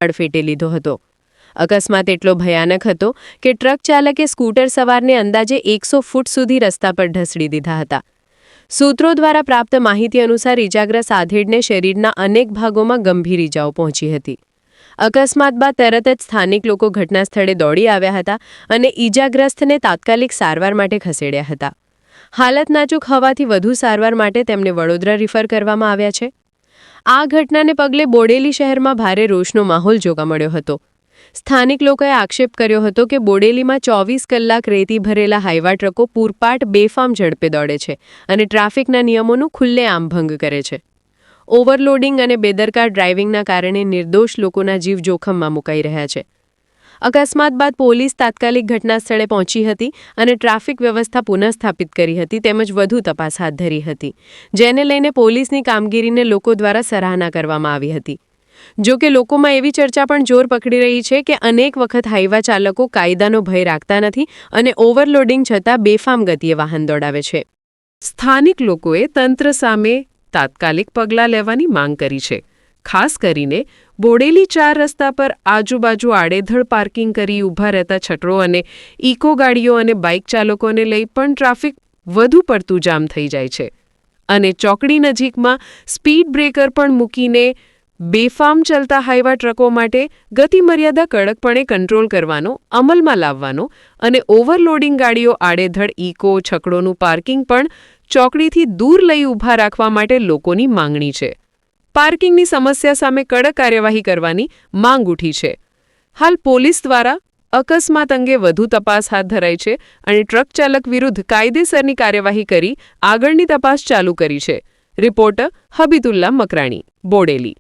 અડફેટે લીધો હતો। અકસ્માત એટલો ભયાનક હતો કે ટ્રક ચાલકે સ્કૂટર સવારને અંદાજે 100 ફૂટ સુધી રસ્તા પર ઢસડી દીધા હતા। સૂત્રો દ્વારા પ્રાપ્ત માહિતી અનુસાર ઇજાગ્રસ્ત આધેડને શરીરના અનેક ભાગોમાં ગંભીર ઇજાઓ પહોંચી હતી। અકસ્માત બાદ તરત જ સ્થાનિક લોકો ઘટના સ્થળે દોડી આવ્યા હતા અને ઇજાગ્રસ્તને તાત્કાલિક સારવાર માટે ખસેડ્યા હતા। હાલત નાજુક હોવાથી વધુ સારવાર માટે તેમને વડોદરા રિફર કરવામાં આવ્યા છે। આ ઘટનાને પગલે બોડેલી શહેરમાં ભારે રોષનો માહોલ જોવા મળ્યો હતો। સ્થાનિક લોકોએ આક્ષેપ કર્યો હતો કે બોડેલીમાં 24 કલાક રેતી ભરેલા હાઈવા ટ્રકો પૂરપાટ બેફામ ઝડપે દોડે છે અને ટ્રાફિકના નિયમોનું ખુલ્લેઆમ ભંગ કરે છે। ઓવરલોડિંગ અને બેદરકાર ડ્રાઇવિંગના કારણે નિર્દોષ લોકોના જીવ જોખમમાં મુકાઈ રહ્યા છે। અકસ્માત બાદ પોલીસ તાત્કાલિક ઘટના સ્થળે પહોંચી હતી અને ટ્રાફિક વ્યવસ્થા પુનઃસ્થાપિત કરી હતી તેમજ વધુ તપાસ હાથ ધરી હતી, જેને લઈને પોલીસની કામગીરીને લોકો દ્વારા સરાહના કરવામાં આવી હતી। જો કે લોકોમાં એવી ચર્ચા પણ જોર પકડી રહી છે કે અનેક વખત હાઈવા ચાલકો કાયદાનો ભય રાખતા નથી અને ઓવરલોડિંગ છતાં બેફામ ગતિએ વાહન દોડાવે છે। સ્થાનિક લોકોએ તંત્ર સામે તાત્કાલિક પગલાં લેવાની માંગ કરી છે। ખાસ કરીને બોડેલી 4 રસ્તા પર આજુબાજુ આડેધડ પાર્કિંગ કરી ઊભા રહેતા છટરો અને ઇકો ગાડીઓ અને બાઇક ચાલકોને લઈ પણ ટ્રાફિક વધુ પડતું જામ થઈ જાય છે અને ચોકડી નજીકમાં સ્પીડ બ્રેકર પણ મૂકીને બેફામ ચાલતા હાઈવા ટ્રકો માટે ગતિમર્યાદા કડકપણે કંટ્રોલ કરવાનો, અમલમાં લાવવાનો અને ઓવરલોડિંગ ગાડીઓ આડેધડ ઇકો છકડોનું પાર્કિંગ પણ ચોકડીથી દૂર લઈ ઊભા રાખવા માટે લોકોની માંગણી છે। પાર્કિંગની સમસ્યા સામે કડક કાર્યવાહી કરવાની માંગ ઉઠી છે। હાલ પોલીસ દ્વારા અકસ્માત અંગે વધુ તપાસ હાથ ધરાઈ છે અને ટ્રક ચાલક વિરુદ્ધ કાયદેસરની કાર્યવાહી કરી આગળની તપાસ ચાલુ કરી છે। રિપોર્ટર હબીતુલ્લા મકરાણી, બોડેલી।